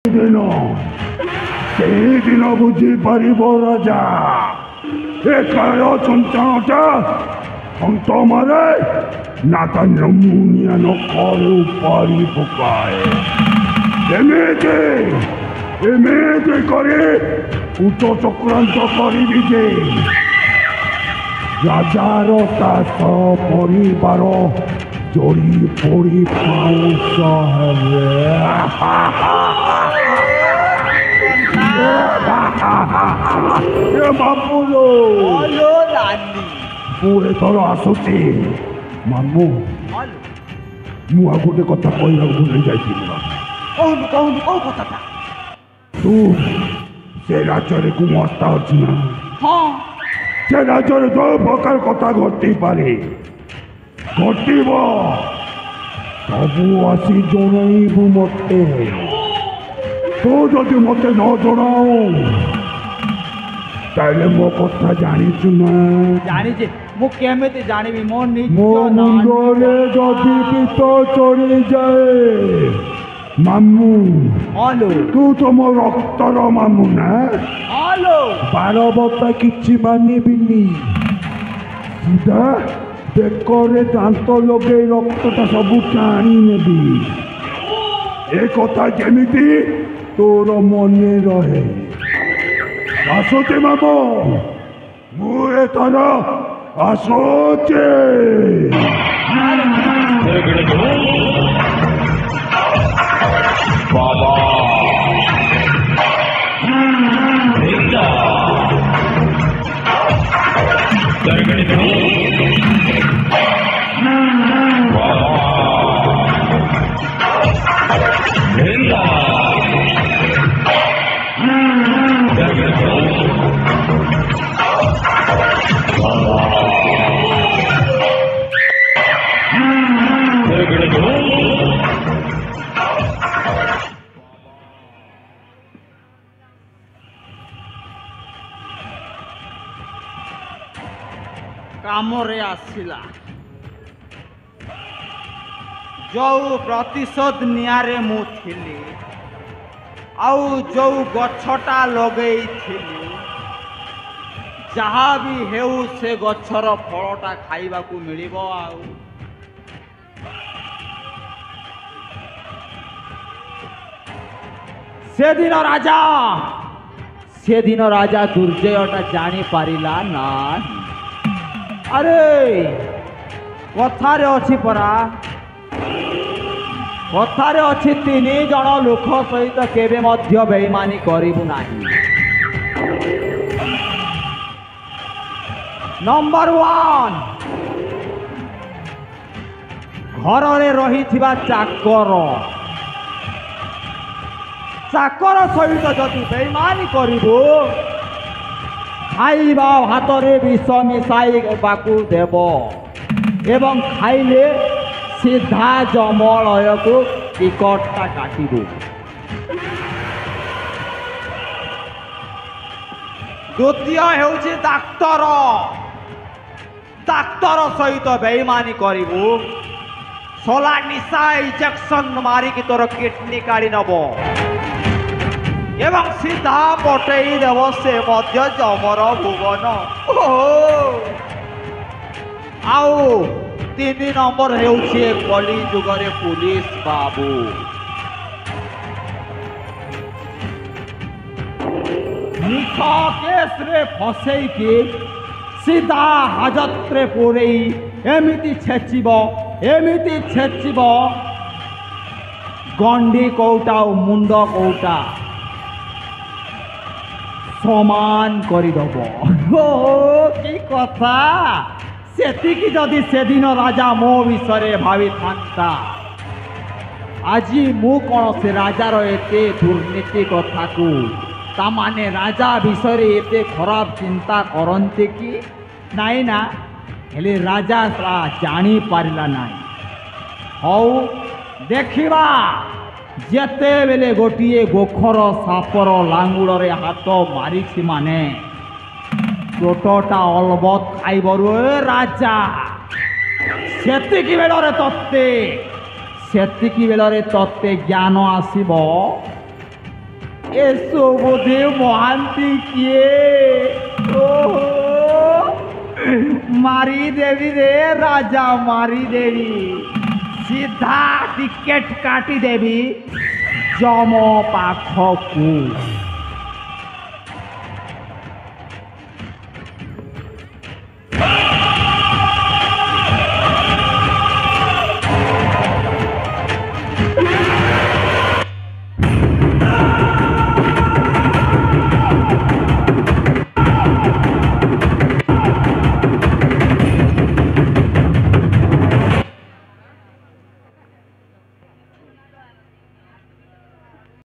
दिन से दिन बुझी पारिब राजा एकार चंचलता अंत मारे ना नमुनिया नखरे उपाड़ी पकाए एमेते करे उच्च चक्रांत करिबि जे राजार दास परिवार जड़ी पड़ी पाउस बापुलो पुरे थर आसुची मामू मुआ गोटे कथा कहला भूल जाइए तू से राज्य को मस्ता अच्छी ना से राज्य जो प्रकार कथा घटी पारे घटब सबू आसी जनइबू मते तू जदि मत न जनाओ ताले मो कथा जानिछु ना जानिजे मु केमेते जानिबी मो मुंडरे जदि पित चढ़ी जाए मामू हेलो तू तो मो रक्तर मामू ना हेलो 12 बता किछि मानिबिनी सीधा बेकरे दांत लगे रक्तटा सबू टाणी नेबी ए कथा जेमिति तोर मने रहे आसोते मामो मुए तारा आसोते बाबा कामरे आसिला जो प्रतिशोध नियारे मु थिली आउ जो गछटा लगई थिली जहाँ भी हेउ से गछर फलटा खाइबा को मिलिबो आउ से दिन राजा दुर्जयटा जानी पारिला ना अरे कथारे अच्छी परा कथारे अच्छी 3 जन लोक सहित केबे मध्य बेईमानी करिबु नाही नंबर 1 घर रे रही थिबा चाकर सहित जदि बेईमानी करिबु खाइबा भात रे विष मिसाई बाकू देव एवं खाइले सीधा जमलय को टिकटटा काटिबू द्वितीय हेउछि डाक्तर सहित बेईमानी करिबू सोला निशा इंजेक्शन मारिकी तोर किडनी काढ़ी नब एवं सीधा पटेई देव से मध्य जमर भुवन आउ 3 नंबर हेउछि कली जुगरे पुलिस बाबू निख केस रे फसई के सीधा हाजत रे पुरई एमिति छेचिब गंडी कौटा और मुंड कौटा समान करदब कि कथा सेतिकी जदि सेदिन राजा मो विषय भावी था आज मु कौन से राजार एते दुर्नीति कथा को तामाने राजा विषय एते खराब चिंता करते कि नाई ना हेले राजा जानी पारिला नाई हौ देखिबा जेते बेले गोटिए गोखर सापर लांगुड़े हाथ मारिछि माने चोटटा अलबत खाइबरु राजा सेतिकी बेलरे तत्ते ज्ञान आसीबो ଏ ସୁବୁଧି ମହାନ୍ତି କିଏ? ମାରିଦେବି ରେ ରାଜା, ମାରିଦେବି। ସିଧା ଟିକେଟ କାଟିଦେବି ଯମ ପାଖକୁ।